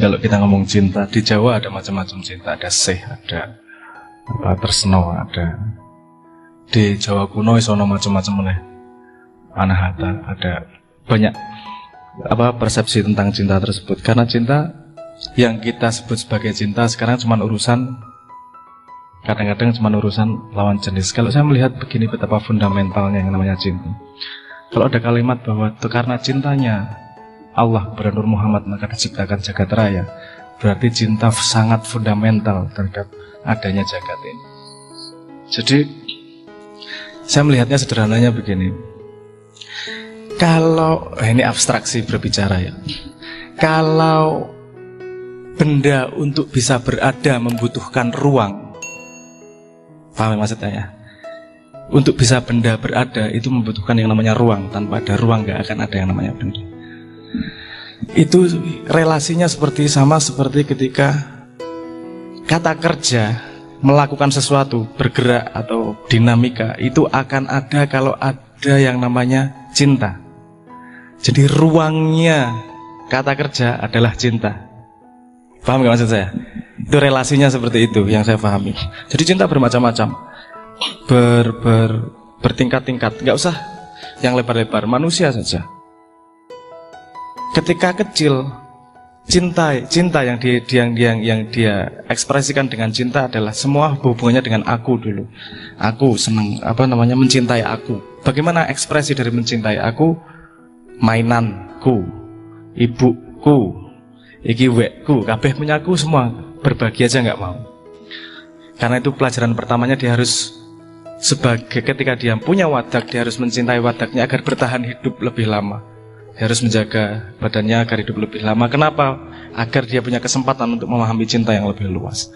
kalau kita ngomong cinta. Di Jawa ada macam-macam cinta. Ada seh, ada tresno, ada di Jawa kuno isono macam-macam meneh. Anahata, ada banyak persepsi tentang cinta tersebut. Karena cinta yang kita sebut sebagai cinta sekarang cuma urusan, kadang-kadang cuma urusan lawan jenis. Kalau saya melihat begini betapa fundamentalnya yang namanya cinta. Kalau ada kalimat bahwa karena cintanya Allah kepada Nur Muhammad maka diciptakan jagat raya, berarti cinta sangat fundamental terhadap adanya jagat ini. Jadi saya melihatnya sederhananya begini. Kalau ini abstraksi berbicara ya. Kalau benda untuk bisa berada membutuhkan ruang, paham maksudnya ya? Untuk bisa benda berada itu membutuhkan yang namanya ruang. Tanpa ada ruang gak akan ada yang namanya benda. Itu relasinya sama seperti ketika kata kerja, melakukan sesuatu, bergerak atau dinamika, itu akan ada kalau ada yang namanya cinta. Jadi ruangnya kata kerja adalah cinta. Paham gak maksud saya? Itu relasinya seperti itu yang saya pahami. Jadi cinta bermacam-macam, bertingkat-tingkat. Gak usah yang lebar-lebar, manusia saja. Ketika kecil, cinta yang dia ekspresikan dengan cinta adalah semua hubungannya dengan aku dulu. Aku senang mencintai aku. Bagaimana ekspresi dari mencintai aku? Mainanku, ibuku, iki wekku, kabeh punyaku semua, berbagi aja nggak mau. Karena itu pelajaran pertamanya dia harus ketika dia punya wadak, dia harus mencintai wadaknya agar bertahan hidup lebih lama. Dia harus menjaga badannya agar hidup lebih lama. Kenapa? Agar dia punya kesempatan untuk memahami cinta yang lebih luas.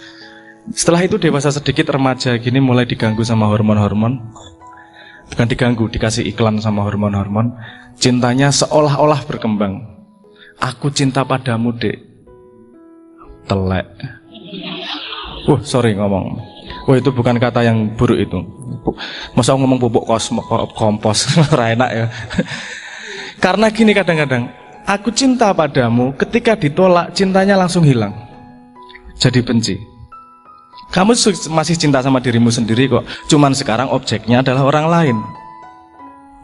Setelah itu dewasa sedikit, remaja gini mulai diganggu sama hormon-hormon. Bukan diganggu, dikasih iklan sama hormon-hormon. Cintanya seolah-olah berkembang. Aku cinta padamu, Dek. Telek. Sorry ngomong. Itu bukan kata yang buruk itu. Masa ngomong pupuk kompos, enak ya. Karena gini kadang-kadang, aku cinta padamu, ketika ditolak cintanya langsung hilang. Jadi benci. Kamu masih cinta sama dirimu sendiri kok. Cuman sekarang objeknya adalah orang lain.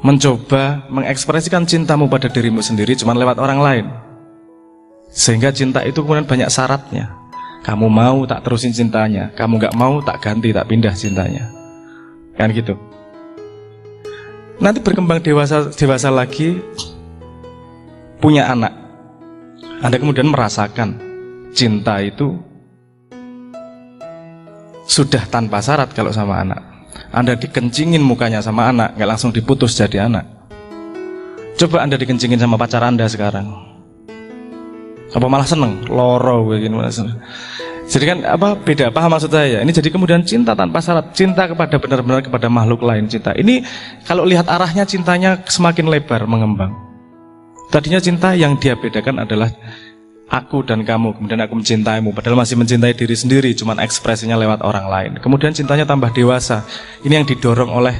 Mencoba mengekspresikan cintamu pada dirimu sendiri cuman lewat orang lain. Sehingga cinta itu kemudian banyak syaratnya. Kamu mau tak terusin cintanya, kamu gak mau tak ganti, tak pindah cintanya. Kan gitu. Nanti berkembang dewasa lagi, punya anak. Anda kemudian merasakan cinta itu sudah tanpa syarat kalau sama anak. Anda dikencingin mukanya sama anak, gak langsung diputus jadi anak. Coba Anda dikencingin sama pacar Anda sekarang, apa malah seneng? Loro begini malah seneng. Jadi kan beda, paham maksud saya? Ini jadi kemudian cinta tanpa syarat, cinta kepada benar-benar kepada makhluk lain cinta. Ini kalau lihat arahnya cintanya semakin lebar mengembang. Tadinya cinta yang dia bedakan adalah aku dan kamu, kemudian aku mencintaimu, padahal masih mencintai diri sendiri, cuman ekspresinya lewat orang lain. Kemudian cintanya tambah dewasa. Ini yang didorong oleh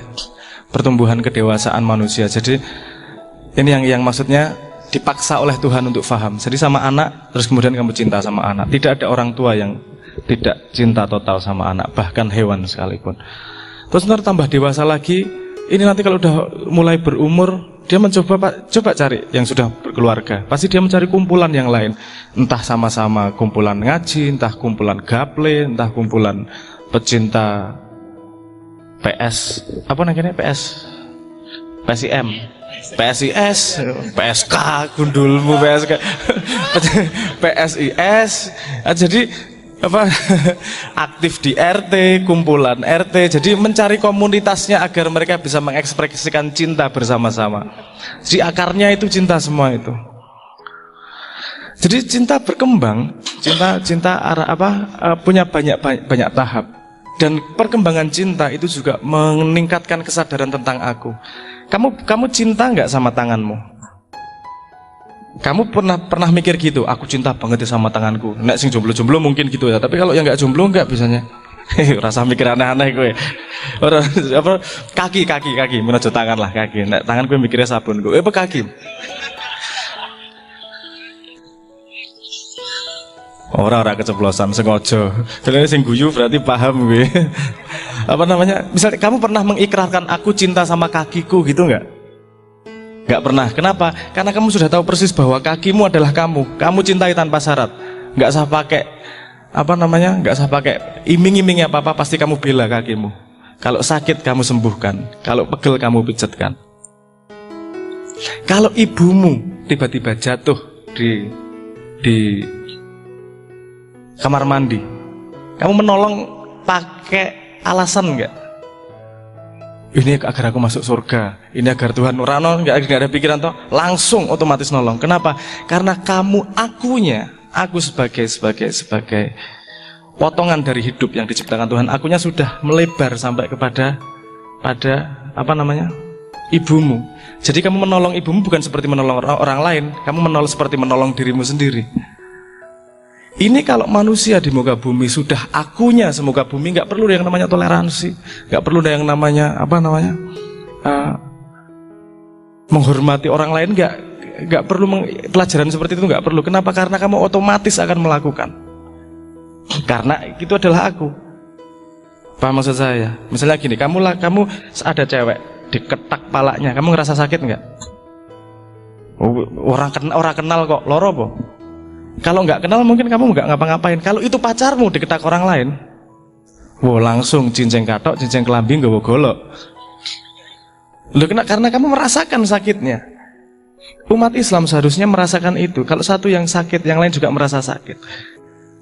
pertumbuhan kedewasaan manusia. Jadi ini yang maksudnya dipaksa oleh Tuhan untuk faham. Jadi sama anak, terus kemudian kamu cinta sama anak. Tidak ada orang tua yang tidak cinta total sama anak, bahkan hewan sekalipun. Terus ntar tambah dewasa lagi. Ini nanti kalau udah mulai berumur, dia coba cari yang sudah berkeluarga. Pasti dia mencari kumpulan yang lain. Entah sama-sama kumpulan ngaji, entah kumpulan gaple, entah kumpulan pecinta PS, apa namanya PS? PSIM, PSIS, PSK, gundulmu PSK, PSIS. Jadi aktif di RT, kumpulan RT. Jadi mencari komunitasnya agar mereka bisa mengekspresikan cinta bersama-sama. Jadi akarnya itu cinta semua itu. Jadi cinta berkembang, cinta punya banyak tahap. Dan perkembangan cinta itu juga meningkatkan kesadaran tentang aku. Kamu cinta nggak sama tanganmu? Kamu pernah mikir gitu? Aku cinta banget sama tanganku. Nek sing jomblo-jomblo mungkin gitu ya. Tapi kalau yang nggak jomblo nggak bisanya. Rasa mikir aneh-aneh gue. Kaki, menuju tangan lah kaki. Nek tangan gue mikirnya sabun gue. Apa kaki? Orang keceplosan sengaja. Kalau sing guyu berarti paham gue. Apa namanya? Misalnya kamu pernah mengikrarkan aku cinta sama kakiku gitu nggak? Nggak pernah. Kenapa? Karena kamu sudah tahu persis bahwa kakimu adalah kamu. Kamu cintai tanpa syarat. Nggak usah pakai apa namanya? Nggak usah pakai iming-iming apa-apa. Pasti kamu bela kakimu. Kalau sakit kamu sembuhkan. Kalau pegel kamu pijatkan. Kalau ibumu tiba-tiba jatuh di kamar mandi, kamu menolong pakai alasan nggak? Ini agar aku masuk surga, ini agar Tuhan nurano, nggak ada pikiran toh, langsung otomatis nolong. Kenapa? Karena kamu akunya, aku sebagai potongan dari hidup yang diciptakan Tuhan, akunya sudah melebar sampai pada apa namanya? Ibumu. Jadi kamu menolong ibumu bukan seperti menolong orang lain, kamu menolong seperti menolong dirimu sendiri. Ini kalau manusia di muka bumi sudah akunya semuka bumi, nggak perlu yang namanya toleransi, nggak perlu yang namanya apa namanya menghormati orang lain, nggak perlu pelajaran seperti itu, nggak perlu. Kenapa? Karena kamu otomatis akan melakukan. Karena itu adalah aku. Paham maksud saya? Misalnya gini, kamu ada cewek diketak palanya, kamu ngerasa sakit nggak? Orang kenal kok, loro po. Kalau nggak kenal mungkin kamu nggak ngapa-ngapain. Kalau itu pacarmu diketak orang lain, langsung cinceng katok, cinceng kelambi, nggawa golok. Karena kamu merasakan sakitnya. Umat Islam seharusnya merasakan itu. Kalau satu yang sakit, yang lain juga merasa sakit.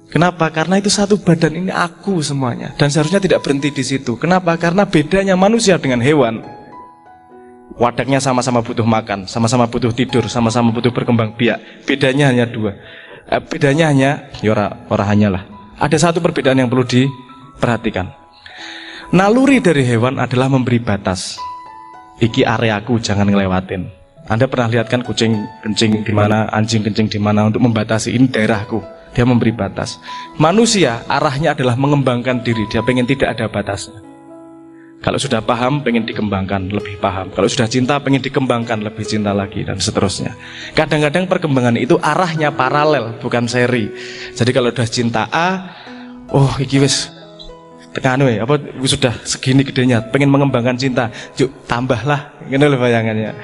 Kenapa? Karena itu satu badan, ini aku semuanya. Dan seharusnya tidak berhenti di situ. Kenapa? Karena bedanya manusia dengan hewan, wadaknya sama-sama butuh makan, sama-sama butuh tidur, sama-sama butuh berkembang biak. Bedanya hanya dua. Bedanya hanya, ada satu perbedaan yang perlu diperhatikan. Naluri dari hewan adalah memberi batas. Iki areaku, jangan ngelewatin. Anda pernah lihat kan kucing kencing di mana, anjing kencing di mana untuk membatasi, ini daerahku. Dia memberi batas. Manusia arahnya adalah mengembangkan diri. Dia pengen tidak ada batasnya. Kalau sudah paham, pengen dikembangkan, lebih paham. Kalau sudah cinta, pengen dikembangkan, lebih cinta lagi, dan seterusnya. Kadang-kadang perkembangan itu arahnya paralel, bukan seri. Jadi kalau sudah cinta A, iki wis sudah segini gedenya, pengen mengembangkan cinta, yuk tambahlah, gitu loh bayangannya.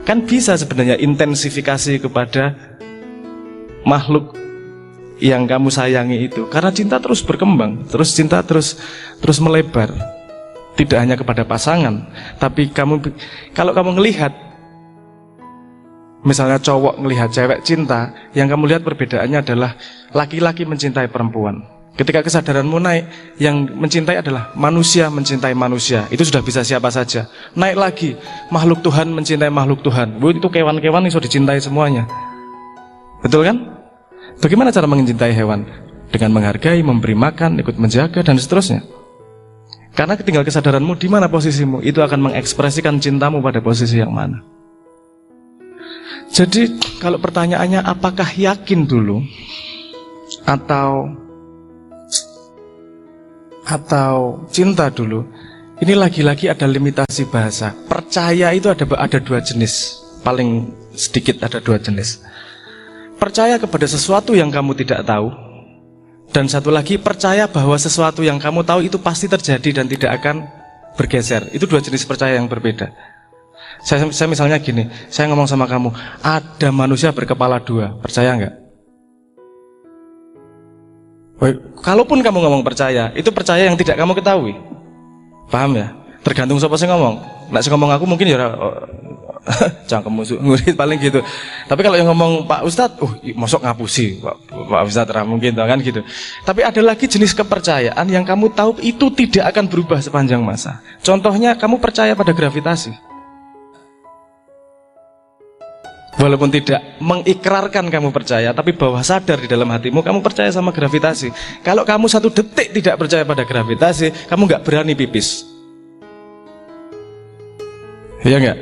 Kan bisa sebenarnya intensifikasi kepada makhluk yang kamu sayangi itu, karena cinta terus berkembang, cinta terus melebar. Tidak hanya kepada pasangan, tapi kalau kamu ngelihat, misalnya cowok ngelihat cewek cinta, yang kamu lihat perbedaannya adalah laki-laki mencintai perempuan. Ketika kesadaranmu naik, yang mencintai adalah manusia mencintai manusia. Itu sudah bisa siapa saja. Naik lagi, makhluk Tuhan mencintai makhluk Tuhan. Itu kewan-kewan itu dicintai semuanya. Betul kan? Bagaimana cara mencintai hewan? Dengan menghargai, memberi makan, ikut menjaga, dan seterusnya. Karena tinggal kesadaranmu di mana posisimu, itu akan mengekspresikan cintamu pada posisi yang mana. Jadi kalau pertanyaannya apakah yakin dulu atau cinta dulu, ini lagi-lagi ada limitasi bahasa. Percaya itu ada dua jenis, paling sedikit ada dua jenis. Percaya kepada sesuatu yang kamu tidak tahu, dan satu lagi percaya bahwa sesuatu yang kamu tahu itu pasti terjadi dan tidak akan bergeser. Itu dua jenis percaya yang berbeda. Saya misalnya gini, saya ngomong sama kamu, ada manusia berkepala dua, percaya nggak? Kalaupun kamu ngomong percaya, itu percaya yang tidak kamu ketahui. Paham ya? Tergantung siapa sih ngomong. Nek sing ngomong aku mungkin ya cangkem musuh ngurit paling gitu. Tapi kalau yang ngomong Pak Ustadz, mosok ngapusi Pak Ustadz mungkin kan gitu. Tapi ada lagi jenis kepercayaan yang kamu tahu itu tidak akan berubah sepanjang masa. Contohnya kamu percaya pada gravitasi. Walaupun tidak mengikrarkan kamu percaya, tapi bawah sadar di dalam hatimu kamu percaya sama gravitasi. Kalau kamu satu detik tidak percaya pada gravitasi, kamu nggak berani pipis. Iya nggak?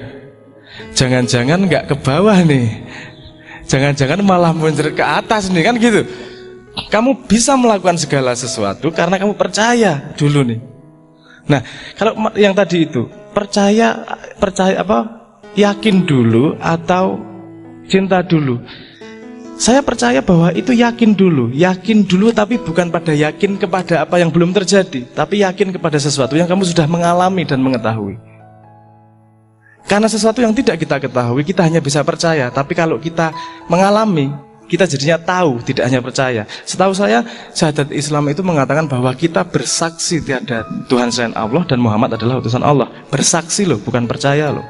Jangan-jangan nggak ke bawah nih, jangan-jangan malah muncrat ke atas nih, kan gitu. Kamu bisa melakukan segala sesuatu karena kamu percaya dulu nih. Nah, kalau yang tadi itu percaya apa? Yakin dulu atau cinta dulu. Saya percaya bahwa itu yakin dulu tapi bukan pada yakin kepada apa yang belum terjadi, tapi yakin kepada sesuatu yang kamu sudah mengalami dan mengetahui. Karena sesuatu yang tidak kita ketahui, kita hanya bisa percaya, tapi kalau kita mengalami, kita jadinya tahu, tidak hanya percaya. Setahu saya, syahadat Islam itu mengatakan bahwa kita bersaksi tiada Tuhan selain Allah dan Muhammad adalah utusan Allah. Bersaksi loh, bukan percaya loh.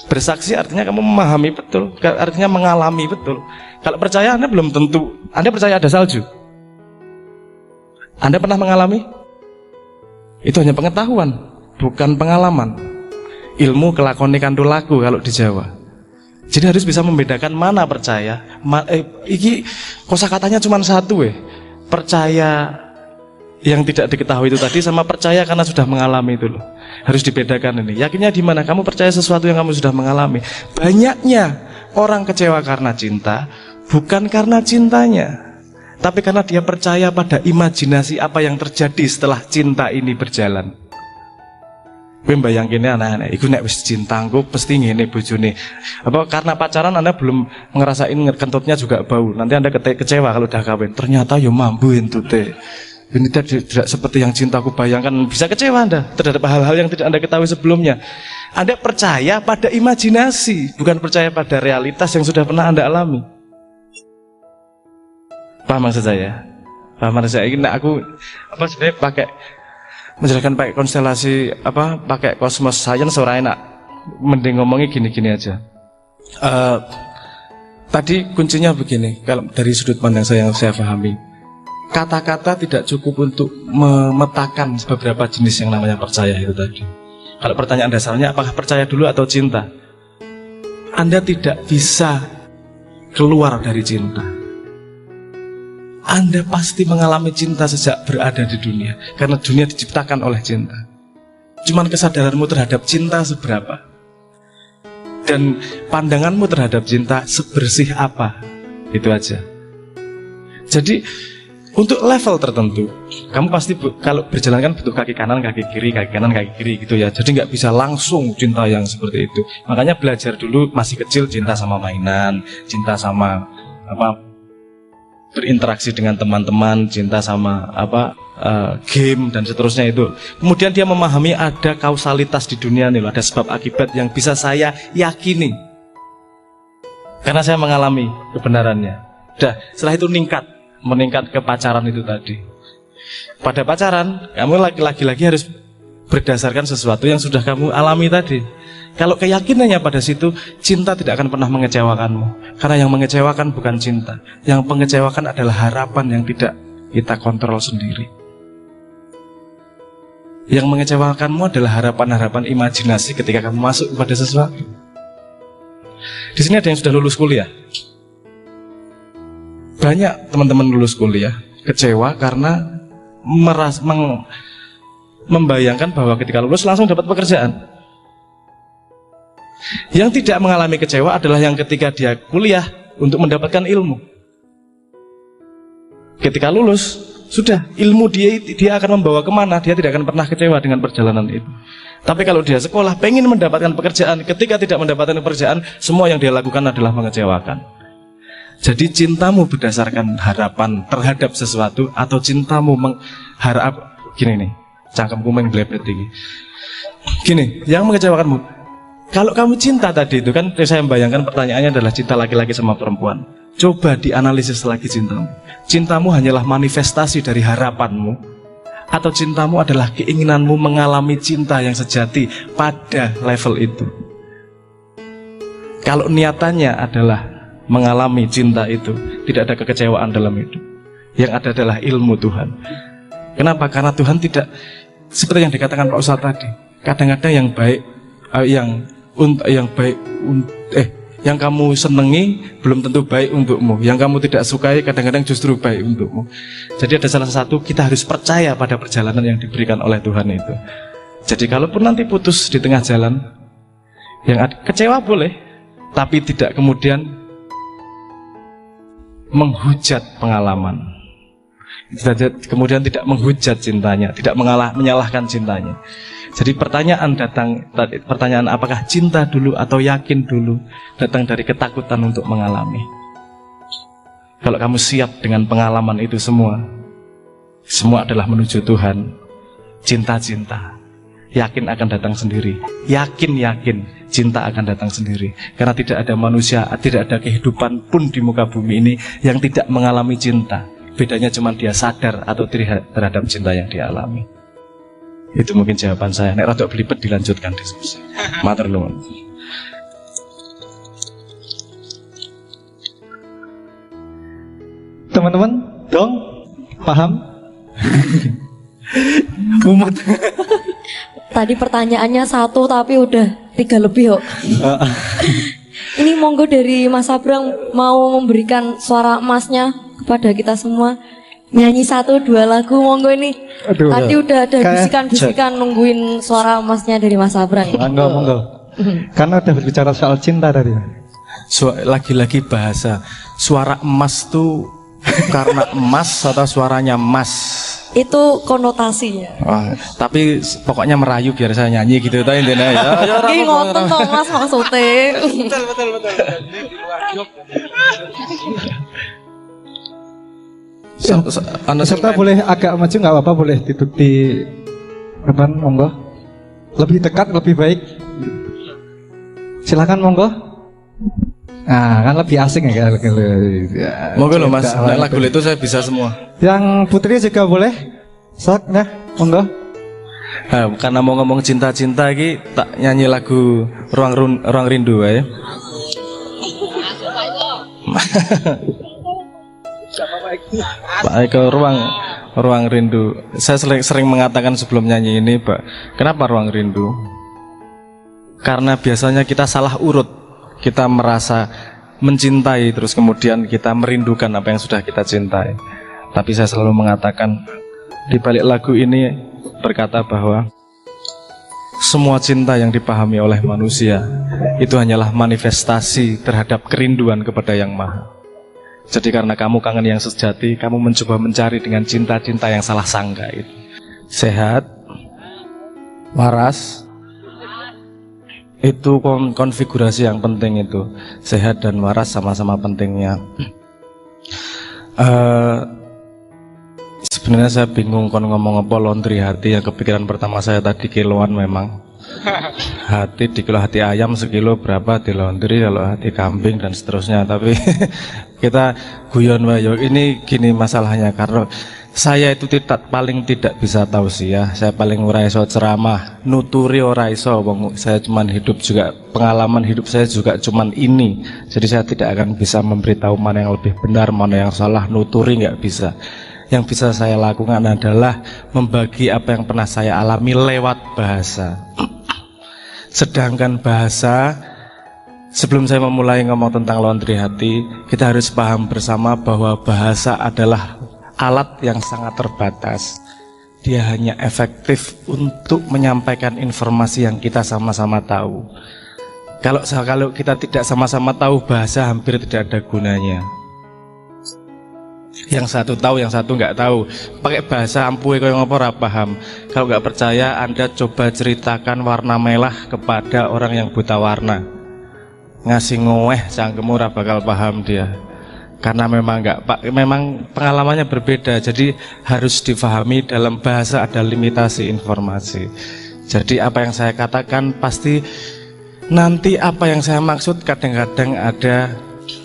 Bersaksi artinya kamu memahami betul, artinya mengalami betul. Kalau percaya Anda belum tentu. Anda percaya ada salju? Anda pernah mengalami? Itu hanya pengetahuan, bukan pengalaman. Ilmu kelakoni kandu laku kalau di Jawa. Jadi harus bisa membedakan mana percaya. Iki kosakatanya cuma satu percaya yang tidak diketahui itu tadi sama percaya karena sudah mengalami itu loh. Harus dibedakan ini. Yakinnya di mana? Kamu percaya sesuatu yang kamu sudah mengalami. Banyaknya orang kecewa karena cinta, bukan karena cintanya, tapi karena dia percaya pada imajinasi apa yang terjadi setelah cinta ini berjalan. Gue bayangin anak-anak, iku nek wis cinta engko pasti ngene bojone. Apa karena pacaran Anda belum ngerasain kentutnya juga bau. Nanti Anda kecewa kalau udah kawin. Ternyata yo mambu entute. Ini tidak seperti yang cintaku bayangkan. Bisa kecewa Anda terhadap hal-hal yang tidak Anda ketahui sebelumnya. Anda percaya pada imajinasi, bukan percaya pada realitas yang sudah pernah Anda alami. Paham maksud saya? Paham maksud saya? Ini aku sebenarnya pakai menjelaskan pakai konstelasi pakai kosmos science orang enak. Mending ngomongnya gini-gini aja. Tadi kuncinya begini, kalau dari sudut pandang saya yang saya pahami. Kata-kata tidak cukup untuk memetakan beberapa jenis yang namanya percaya itu tadi. Kalau pertanyaan dasarnya apakah percaya dulu atau cinta? Anda tidak bisa keluar dari cinta. Anda pasti mengalami cinta sejak berada di dunia, karena dunia diciptakan oleh cinta. Cuman kesadaranmu terhadap cinta seberapa, dan pandanganmu terhadap cinta sebersih apa, itu aja. Jadi untuk level tertentu, kamu pasti kalau berjalan kan butuh kaki kanan, kaki kiri, kaki kanan, kaki kiri gitu ya. Jadi nggak bisa langsung cinta yang seperti itu. Makanya belajar dulu masih kecil cinta sama mainan, cinta sama berinteraksi dengan teman-teman, cinta sama game dan seterusnya itu. Kemudian dia memahami ada kausalitas di dunia nih, ada sebab akibat yang bisa saya yakini karena saya mengalami kebenarannya. Udah, setelah itu meningkat ke pacaran itu tadi. Pada pacaran, kamu lagi-lagi harus berdasarkan sesuatu yang sudah kamu alami tadi. Kalau keyakinannya pada situ, cinta tidak akan pernah mengecewakanmu. Karena yang mengecewakan bukan cinta. Yang mengecewakan adalah harapan yang tidak kita kontrol sendiri. Yang mengecewakanmu adalah harapan-harapan imajinasi ketika kamu masuk kepada sesuatu. Di sini ada yang sudah lulus kuliah. Banyak teman-teman lulus kuliah kecewa karena membayangkan bahwa ketika lulus langsung dapat pekerjaan. Yang tidak mengalami kecewa adalah yang ketika dia kuliah untuk mendapatkan ilmu. Ketika lulus, sudah ilmu dia akan membawa kemana, dia tidak akan pernah kecewa dengan perjalanan itu. Tapi kalau dia sekolah pengen mendapatkan pekerjaan, ketika tidak mendapatkan pekerjaan, semua yang dia lakukan adalah mengecewakan. Jadi cintamu berdasarkan harapan terhadap sesuatu atau cintamu mengharap gini nih, cangkemku menggelepet tinggi. Gini, yang mengecewakanmu. Kalau kamu cinta tadi itu kan saya membayangkan pertanyaannya adalah cinta laki-laki sama perempuan. Coba dianalisis lagi cintamu. Cintamu hanyalah manifestasi dari harapanmu atau cintamu adalah keinginanmu mengalami cinta yang sejati pada level itu. Kalau niatannya adalah mengalami cinta itu, tidak ada kekecewaan dalam hidup. Yang ada adalah ilmu Tuhan. Kenapa? Karena Tuhan tidak seperti yang dikatakan Pak Ustadz tadi. Kadang-kadang yang baik, yang kamu senangi belum tentu baik untukmu. Yang kamu tidak sukai kadang-kadang justru baik untukmu. Jadi ada salah satu, kita harus percaya pada perjalanan yang diberikan oleh Tuhan itu. Jadi kalaupun nanti putus di tengah jalan, yang kecewa boleh, tapi tidak kemudian menghujat pengalaman. Kemudian tidak menghujat cintanya, tidak menyalahkan cintanya. Jadi pertanyaan apakah cinta dulu atau yakin dulu, datang dari ketakutan untuk mengalami. Kalau kamu siap dengan pengalaman itu semua adalah menuju Tuhan. Cinta-cinta, yakin akan datang sendiri. Yakin cinta akan datang sendiri. Karena tidak ada manusia, tidak ada kehidupan pun di muka bumi ini yang tidak mengalami cinta. Bedanya cuma dia sadar atau tidak terhadap cinta yang dia alami. Itu mungkin jawaban saya. Nek rada belibet dilanjutkan diskusi. Matur nuwun. Teman-teman, dong, paham? Mumet. Tadi pertanyaannya 1 tapi udah 3 lebih kok. Ini monggo dari Mas Abrang mau memberikan suara emasnya kepada kita semua. Nyanyi 1-2 lagu monggo ini. Aduh, tadi udah ada bisikan-bisikan nungguin suara emasnya dari Mas Abrang. Monggo. Karena udah berbicara soal cinta tadi. Lagi-lagi bahasa. Suara emas tuh karena emas atau suaranya emas? Itu konotasinya. Tapi pokoknya merayu biar saya nyanyi gitu ta intine ya. Iki ngoten to Mas maksudnya. Betul. Serta boleh agak maju nggak apa-apa, boleh di depan monggo. Lebih dekat lebih baik. Silakan monggo. Nah, kan lebih asing ya. Monggo loh Mas, lagu itu saya bisa semua. Yang Putri juga boleh. Sok ya, monggo. Karena mau ngomong cinta-cinta iki tak nyanyi lagu Ruang Rindu ya. Pak Eko, ruang rindu. Saya sering mengatakan sebelum nyanyi ini, Pak, kenapa ruang rindu? Karena biasanya kita salah urut. Kita merasa mencintai, terus kemudian kita merindukan apa yang sudah kita cintai. Tapi saya selalu mengatakan, di balik lagu ini berkata bahwa semua cinta yang dipahami oleh manusia itu hanyalah manifestasi terhadap kerinduan kepada Yang Maha. Jadi karena kamu kangen yang sejati, kamu mencoba mencari dengan cinta-cinta yang salah sangka itu. Sehat, waras, itu konfigurasi yang penting itu. Sehat dan waras sama-sama pentingnya. Sebenarnya saya bingung ngomong apa laundry hati. Yang kepikiran pertama saya tadi kiloan memang. Hati dikilo hati ayam sekilo berapa di laundry, kalau hati kambing dan seterusnya. Tapi kita guyon wayo. Ini gini masalahnya, karena saya itu paling tidak bisa tausiah, saya paling ora iso ceramah, nuturi ora iso, saya cuman hidup juga, pengalaman hidup saya juga cuman ini. Jadi saya tidak akan bisa memberitahu mana yang lebih benar, mana yang salah, nuturi nggak bisa. Yang bisa saya lakukan adalah membagi apa yang pernah saya alami lewat bahasa. Sedangkan bahasa, sebelum saya memulai ngomong tentang laundry hati, kita harus paham bersama bahwa bahasa adalah alat yang sangat terbatas. Dia hanya efektif untuk menyampaikan informasi yang kita sama-sama tahu. Kalau kita tidak sama-sama tahu, bahasa hampir tidak ada gunanya. Yang satu tahu, yang satu nggak tahu. Pakai bahasa ampuhe koyo ngopo ora paham. Kalau nggak percaya, Anda coba ceritakan warna merah kepada orang yang buta warna. Ngasih ngoweh cangkemmu ora bakal paham dia. Karena memang pengalamannya berbeda, jadi harus difahami dalam bahasa ada limitasi informasi. Jadi apa yang saya katakan pasti nanti apa yang saya maksud kadang-kadang ada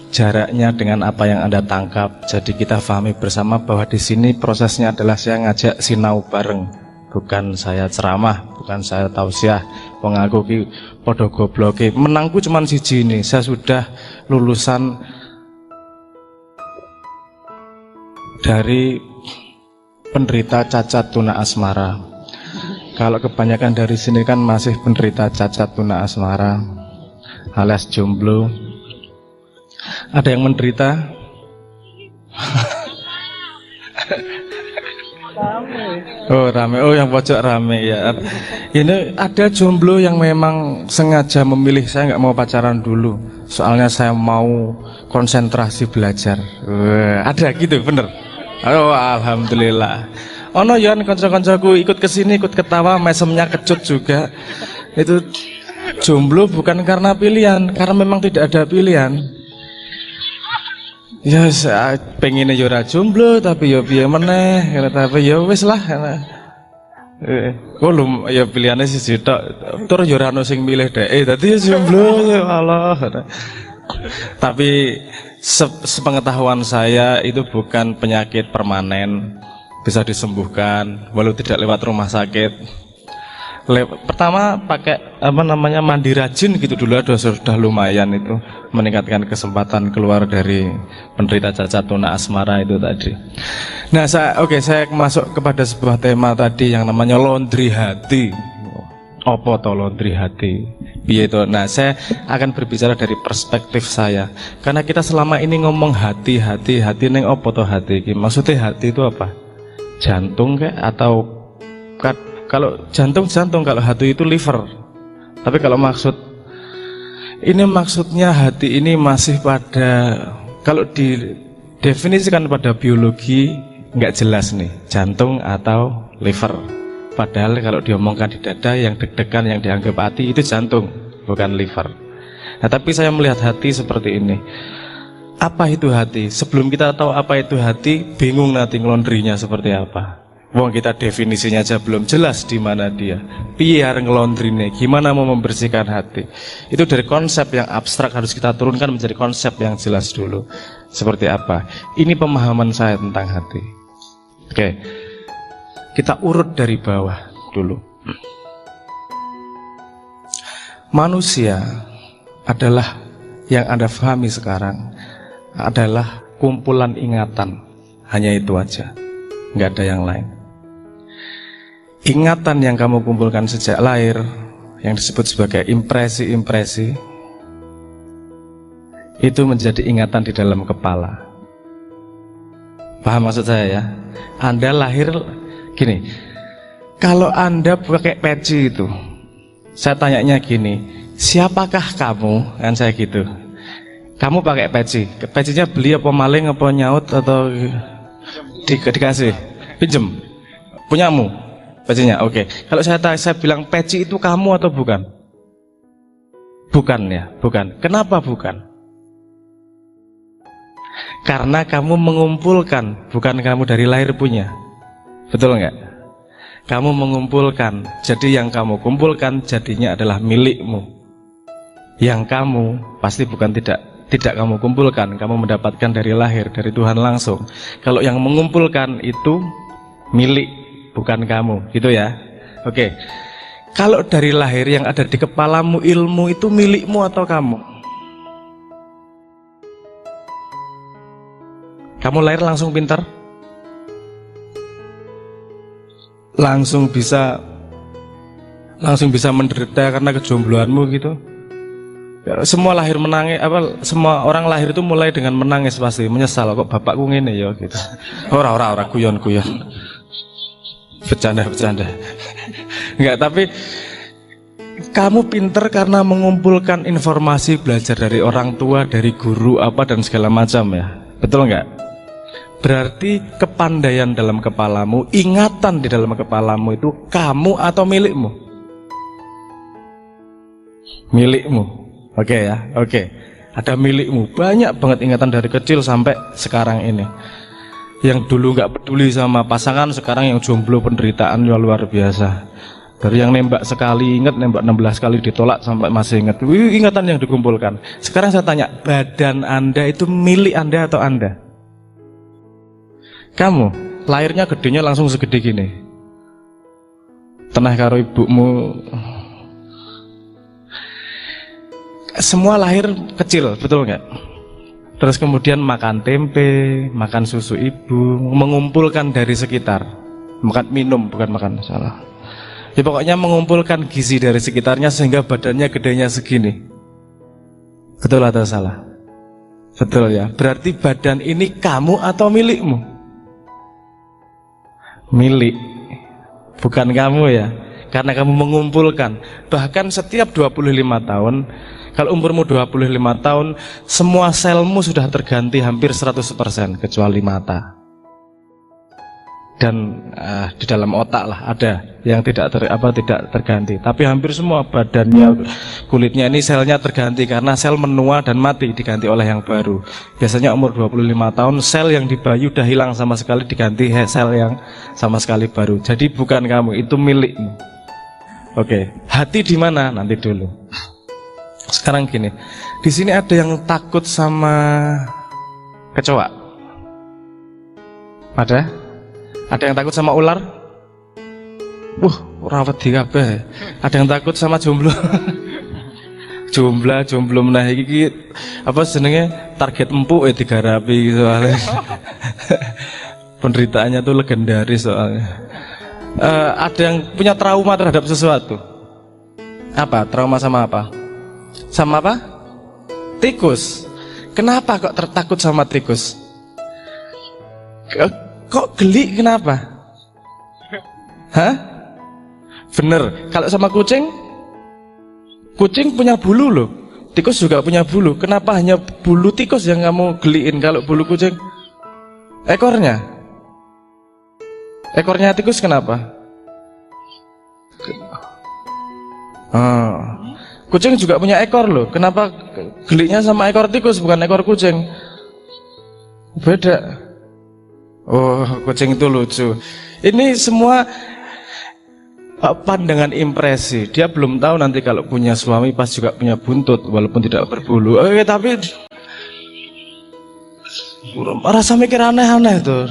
jaraknya dengan apa yang Anda tangkap. Jadi kita pahami bersama bahwa di sini prosesnya adalah saya ngajak sinau bareng, bukan saya ceramah, bukan saya tausiah. Wong aku ki padha gobloke, menangku cuman siji ini. Saya sudah lulusan dari penderita cacat tuna asmara. Kalau kebanyakan dari sini kan masih penderita cacat tuna asmara alias jomblo. Ada yang menderita? Oh rame, oh yang pojok rame ya. Ini ada jomblo yang memang sengaja memilih, saya nggak mau pacaran dulu, soalnya saya mau konsentrasi belajar. Ada gitu, bener? Oh alhamdulillah. Ono Yon konco-koncoku ikut kesini, ikut ketawa, mesemnya kecut juga. Itu jomblo bukan karena pilihan, karena memang tidak ada pilihan. Ya pengen yo ora jomblo tapi yo piye meneh, tapi yo wis lah. Kok ya pilihannya siji tok. Tur yo ora ono sing milih dhek. Dadi jomblo ya Allah. Tapi sepengetahuan saya itu bukan penyakit permanen, bisa disembuhkan walau tidak lewat rumah sakit. Pertama pakai mandi rajin gitu dulu sudah lumayan itu meningkatkan kesempatan keluar dari penderita cacat tuna asmara itu tadi. Nah saya masuk kepada sebuah tema tadi yang namanya laundry hati. Apa to laundry hati? Piye itu? Nah saya akan berbicara dari perspektif saya karena kita selama ini ngomong hati neng apa to hati? Maksudnya hati itu apa? Jantung kayak atau kalau jantung, kalau hati itu liver. Tapi kalau maksudnya hati ini masih pada, kalau didefinisikan pada biologi nggak jelas nih, jantung atau liver. Padahal kalau diomongkan di dada yang deg-degan yang dianggap hati itu jantung, bukan liver. Nah tapi saya melihat hati seperti ini. Apa itu hati? Sebelum kita tahu apa itu hati, bingung nanti ngelondrinya seperti apa. Wong kita definisinya aja belum jelas di mana dia. Biar ngelondrine, gimana mau membersihkan hati. Itu dari konsep yang abstrak harus kita turunkan menjadi konsep yang jelas dulu. Seperti apa? Ini pemahaman saya tentang hati. Oke. Kita urut dari bawah dulu. Manusia adalah yang Anda pahami sekarang adalah kumpulan ingatan. Hanya itu aja. Nggak ada yang lain. Ingatan yang kamu kumpulkan sejak lahir, yang disebut sebagai impresi-impresi, itu menjadi ingatan di dalam kepala. Paham maksud saya ya? Anda lahir gini, kalau Anda pakai peci itu, saya tanyanya gini, siapakah kamu? Kan saya gitu. Kamu pakai peci, pecinya beli apa maling apa nyaut atau dikasih? Pinjem? Punyamu? Pecinya, oke. Kalau saya bilang peci itu kamu atau bukan? Bukan ya, bukan. Kenapa bukan? Karena kamu mengumpulkan, bukan kamu dari lahir punya. Betul nggak? Kamu mengumpulkan, jadi yang kamu kumpulkan jadinya adalah milikmu. Yang kamu pasti bukan tidak kamu kumpulkan, kamu mendapatkan dari lahir, dari Tuhan langsung. Kalau yang mengumpulkan itu milik, bukan kamu, gitu ya. Oke. Kalau dari lahir yang ada di kepalamu ilmu itu milikmu atau kamu? Kamu lahir langsung pintar? Langsung bisa menderita karena kejombloanmu gitu? Semua lahir menangis, semua orang lahir itu mulai dengan menangis pasti, menyesal kok bapakku ngene ya gitu. Ora guyon. Bercanda. Enggak, tapi kamu pinter karena mengumpulkan informasi, belajar dari orang tua, dari guru apa dan segala macam ya. Betul enggak? Berarti kepandaian dalam kepalamu, ingatan di dalam kepalamu itu kamu atau milikmu? Milikmu. Oke ya, oke. Ada milikmu, banyak banget ingatan dari kecil sampai sekarang ini. Yang dulu nggak peduli sama pasangan, sekarang yang jomblo penderitaan luar biasa. Dari yang nembak sekali ingat, nembak 16 kali ditolak sampai masih ingat. Ingatan yang dikumpulkan. Sekarang saya tanya, badan Anda itu milik Anda atau Anda? Kamu lahirnya gedenya langsung segede gini. Tenah karo ibumu. Semua lahir kecil, betul nggak? Terus kemudian makan tempe, makan susu ibu, mengumpulkan dari sekitar. Makan minum, bukan makan, salah. Ya pokoknya mengumpulkan gizi dari sekitarnya sehingga badannya gedenya segini. Betul atau salah? Betul ya. Berarti badan ini kamu atau milikmu? Milik. Bukan kamu ya. Karena kamu mengumpulkan. Bahkan setiap 25 tahun, kalau umurmu 25 tahun, semua selmu sudah terganti hampir 100% kecuali mata. dan di dalam otak lah ada yang tidak terganti. Tapi hampir semua badannya, kulitnya ini selnya terganti karena sel menua dan mati, diganti oleh yang baru. Biasanya umur 25 tahun sel yang di bayi udah hilang sama sekali, diganti sel yang sama sekali baru. Jadi bukan kamu, itu milikmu. Oke, hati di mana? Nanti dulu. Sekarang gini, di sini ada yang takut sama kecoa. Ada? Ada yang takut sama ular? Rawat di kabeh. Ada yang takut sama jomblo? jomblo menah iki apa jenenge target empuk digarapi gitu soalnya. Penderitaannya tuh legendaris soalnya. Ada yang punya trauma terhadap sesuatu. Apa? Trauma sama apa? Sama apa? Tikus. Kenapa kok tertakut sama tikus? Kok geli kenapa? Hah? Bener, kalau sama kucing punya bulu loh. Tikus juga punya bulu. Kenapa hanya bulu tikus yang kamu geliin? Kalau bulu kucing, ekornya tikus kenapa? Kucing juga punya ekor loh. Kenapa gelinya sama ekor tikus bukan ekor kucing? Beda. Kucing itu lucu. Ini semua pandangan impresi. Dia belum tahu nanti kalau punya suami pas juga punya buntut walaupun tidak berbulu. Tapi rasa mikir aneh-aneh tuh.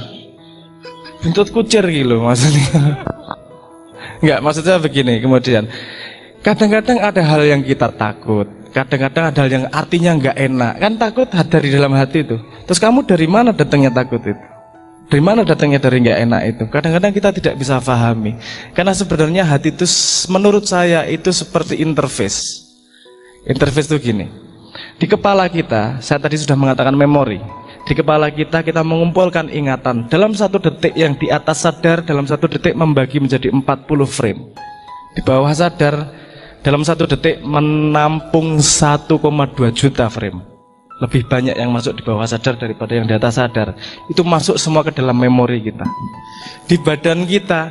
Buntut kucir gitu maksudnya. Enggak, maksudnya begini. Kemudian kadang-kadang ada hal yang kita takut. Kadang-kadang ada hal yang artinya nggak enak. Kan takut dari dalam hati itu. Terus kamu dari mana datangnya takut itu? Dari mana datangnya dari nggak enak itu? Kadang-kadang kita tidak bisa pahami. Karena sebenarnya hati itu menurut saya itu seperti interface. Interface itu gini. Di kepala kita, saya tadi sudah mengatakan memori. Di kepala kita mengumpulkan ingatan. Dalam satu detik yang di atas sadar, dalam satu detik membagi menjadi 40 frame. Di bawah sadar, dalam satu detik menampung 1,2 juta frame. Lebih banyak yang masuk di bawah sadar daripada yang di atas sadar. Itu masuk semua ke dalam memori kita. Di badan kita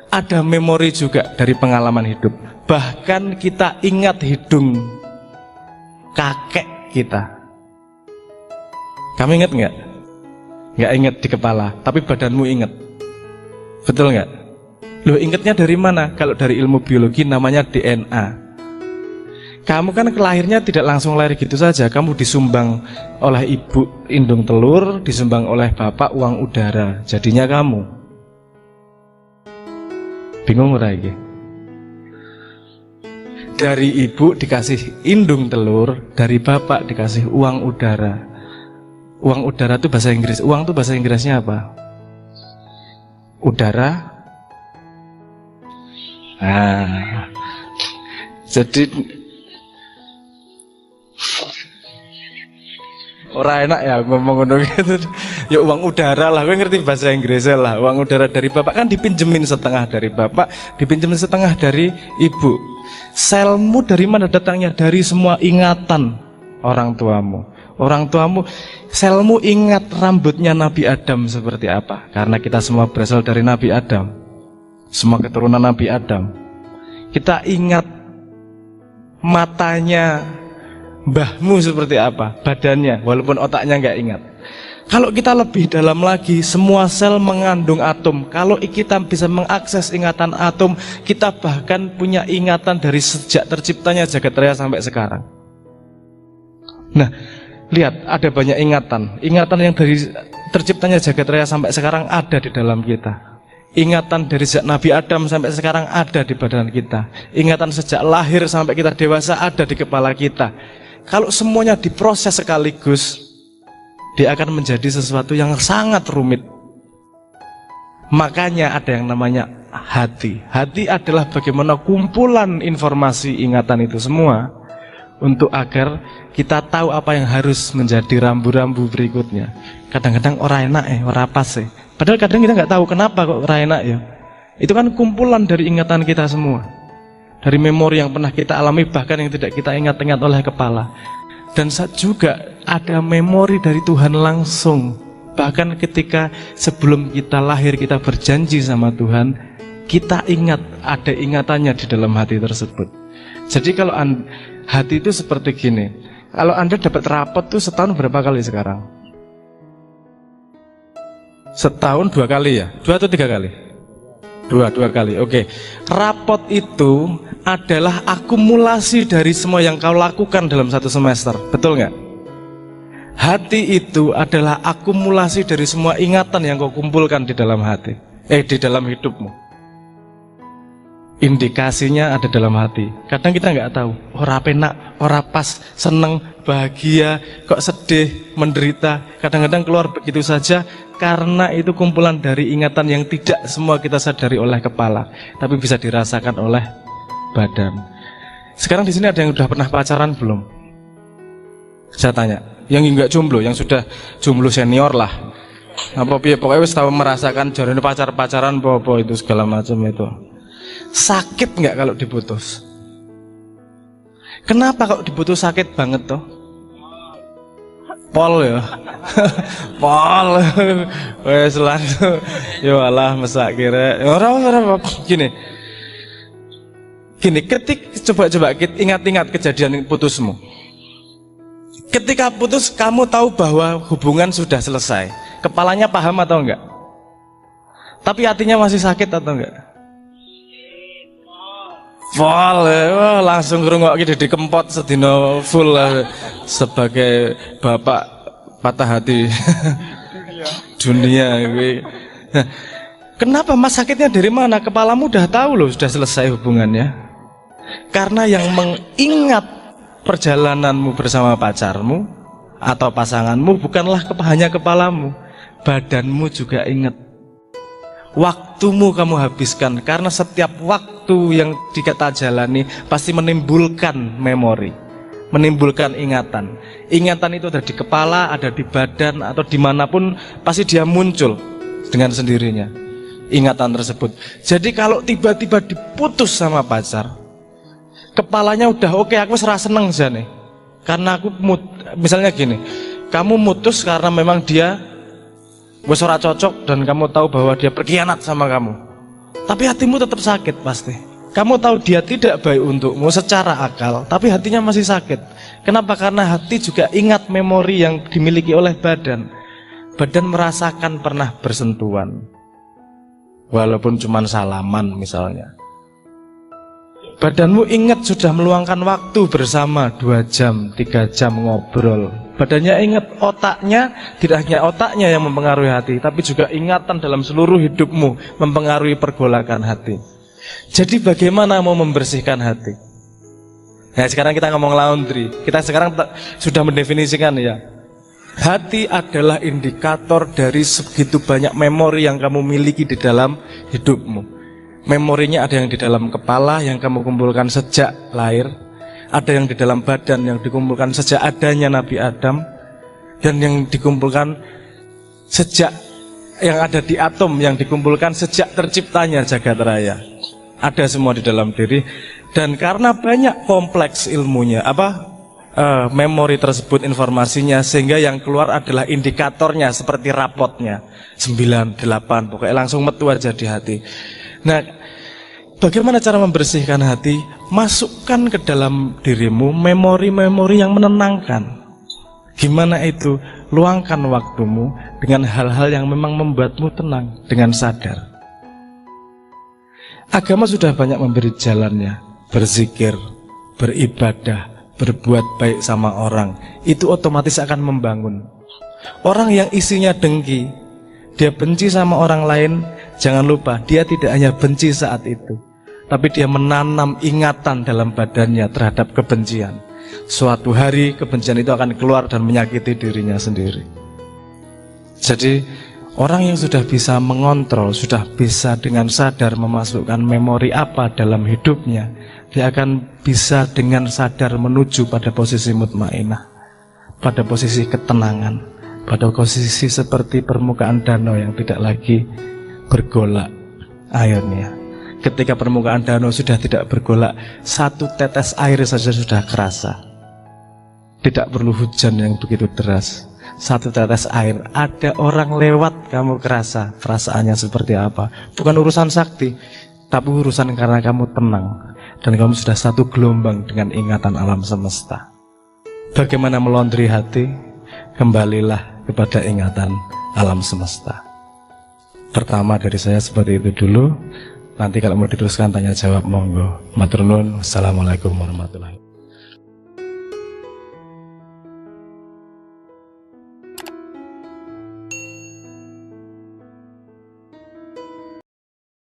ada memori juga dari pengalaman hidup. Bahkan kita ingat hidung kakek kita. Kamu ingat nggak? Nggak ingat di kepala, tapi badanmu ingat. Betul nggak? Loh, ingatnya dari mana? Kalau dari ilmu biologi namanya DNA. Kamu kan kelahirnya tidak langsung lahir gitu saja. Kamu disumbang oleh ibu indung telur, disumbang oleh bapak uang udara. Jadinya kamu. Bingung ora iki? Dari ibu dikasih indung telur, dari bapak dikasih uang udara. Uang udara itu bahasa Inggris. Uang itu bahasa Inggrisnya apa? Udara. Jadi ora enak ya ngomong ngono gitu. Ya uang udara lah, gue ngerti bahasa Inggrisnya lah. Uang udara dari bapak kan dipinjemin setengah dari bapak, dipinjemin setengah dari ibu. Selmu dari mana datangnya? Dari semua ingatan orang tuamu. Orang tuamu, selmu ingat rambutnya Nabi Adam seperti apa? Karena kita semua berasal dari Nabi Adam. Semua keturunan Nabi Adam. Kita ingat matanya mbahmu seperti apa, badannya, walaupun otaknya nggak ingat. Kalau kita lebih dalam lagi, semua sel mengandung atom. Kalau kita bisa mengakses ingatan atom, kita bahkan punya ingatan dari sejak terciptanya jagat raya sampai sekarang. Nah, lihat, ada banyak ingatan. Ingatan yang dari terciptanya jagat raya sampai sekarang ada di dalam kita. Ingatan dari sejak Nabi Adam sampai sekarang ada di badan kita. Ingatan sejak lahir sampai kita dewasa ada di kepala kita. Kalau semuanya diproses sekaligus, dia akan menjadi sesuatu yang sangat rumit. Makanya ada yang namanya hati. Hati adalah bagaimana kumpulan informasi ingatan itu semua untuk agar kita tahu apa yang harus menjadi rambu-rambu berikutnya. Kadang-kadang orang enak orang pas Padahal kadang kita nggak tahu kenapa kok orang enak ya. Itu kan kumpulan dari ingatan kita semua. Dari memori yang pernah kita alami, bahkan yang tidak kita ingat-ingat oleh kepala. Dan juga ada memori dari Tuhan langsung Bahkan ketika sebelum kita lahir kita berjanji sama Tuhan, kita ingat, ada ingatannya di dalam hati tersebut. Jadi kalau hati itu seperti gini, kalau Anda dapat rapot tuh setahun berapa kali sekarang? Setahun 2 kali ya? 2 atau 3 kali? 2 kali, oke. Rapot itu adalah akumulasi dari semua yang kau lakukan dalam 1 semester, betul nggak? Hati itu adalah akumulasi dari semua ingatan yang kau kumpulkan di dalam hati, di dalam hidupmu. Indikasinya ada dalam hati. Kadang kita nggak tahu, ora penak, ora pas, seneng, bahagia, kok sedih, menderita. Kadang-kadang keluar begitu saja karena itu kumpulan dari ingatan yang tidak semua kita sadari oleh kepala, tapi bisa dirasakan oleh badan. Sekarang di sini ada yang udah pernah pacaran belum? Saya tanya. Yang nggak jomblo, yang sudah jomblo senior lah. Pokoknya wis tahu merasakan jarene pacaran bobo itu segala macam itu. Sakit nggak kalau diputus? Kenapa kalau diputus sakit banget toh? Pol ya. Pol. Wes lan. Ya Allah mesak kira. Ora gini. Coba kita ingat-ingat kejadian putusmu. Ketika putus kamu tahu bahwa hubungan sudah selesai. Kepalanya paham atau enggak? Tapi hatinya masih sakit atau enggak? Full, langsung ngrungokke Didi Kempot sedino full sebagai bapak patah hati dunia. Kenapa mas sakitnya dari mana? Kepalamu udah tahu loh sudah selesai hubungannya. Karena yang mengingat perjalananmu bersama pacarmu atau pasanganmu bukanlah hanya kepalamu, badanmu juga ingat. Waktumu kamu habiskan, karena setiap waktu yang kita jalani pasti menimbulkan memori, menimbulkan ingatan. Ingatan itu ada di kepala, ada di badan, atau dimanapun pasti dia muncul dengan sendirinya, ingatan tersebut. Jadi kalau tiba-tiba diputus sama pacar, kepalanya udah oke, aku serasa seneng jane. Karena aku misalnya gini, kamu mutus karena memang dia wes ora cocok dan kamu tahu bahwa dia berkhianat sama kamu. Tapi hatimu tetap sakit pasti. Kamu tahu dia tidak baik untukmu secara akal, tapi hatinya masih sakit. Kenapa? Karena hati juga ingat memori yang dimiliki oleh badan. Badan merasakan pernah bersentuhan, walaupun cuma salaman misalnya. Badanmu ingat sudah meluangkan waktu bersama 2 jam, 3 jam ngobrol. Badannya ingat, otaknya, tidak hanya otaknya yang mempengaruhi hati, tapi juga ingatan dalam seluruh hidupmu mempengaruhi pergolakan hati. Jadi bagaimana mau membersihkan hati? Nah sekarang kita ngomong laundry. Kita sekarang sudah mendefinisikan ya. Hati adalah indikator dari segitu banyak memori yang kamu miliki di dalam hidupmu. Memorinya ada yang di dalam kepala yang kamu kumpulkan sejak lahir, ada yang di dalam badan yang dikumpulkan sejak adanya Nabi Adam, dan yang dikumpulkan sejak yang ada di atom yang dikumpulkan sejak terciptanya jagat raya. Ada semua di dalam diri, dan karena banyak kompleks ilmunya, memori tersebut informasinya, sehingga yang keluar adalah indikatornya seperti rapotnya 9, 8, pokoknya langsung metu aja di hati. Nah, bagaimana cara membersihkan hati? Masukkan ke dalam dirimu memori-memori yang menenangkan. Gimana itu? Luangkan waktumu dengan hal-hal yang memang membuatmu tenang, dengan sadar. Agama sudah banyak memberi jalannya. Berzikir, beribadah, berbuat baik sama orang, itu otomatis akan membangun. Orang yang isinya dengki, dia benci sama orang lain, jangan lupa, dia tidak hanya benci saat itu, tapi dia menanam ingatan dalam badannya terhadap kebencian. Suatu hari kebencian itu akan keluar dan menyakiti dirinya sendiri. Jadi orang yang sudah bisa mengontrol, sudah bisa dengan sadar memasukkan memori apa dalam hidupnya, dia akan bisa dengan sadar menuju pada posisi mutmainah, pada posisi ketenangan, pada posisi seperti permukaan danau yang tidak lagi bergolak airnya. Ketika permukaan danau sudah tidak bergolak, satu tetes air saja sudah kerasa. Tidak perlu hujan yang begitu deras. satu tetes air, ada orang lewat, kamu kerasa perasaannya seperti apa. Bukan urusan sakti, tapi urusan karena kamu tenang dan kamu sudah satu gelombang dengan ingatan alam semesta. Bagaimana melondri hati? Kembalilah kepada ingatan alam semesta. Pertama dari saya seperti itu dulu. Nanti kalau mau diteruskan tanya jawab monggo. Matur nuwun. Wassalamualaikum warahmatullahi wabarakatuh.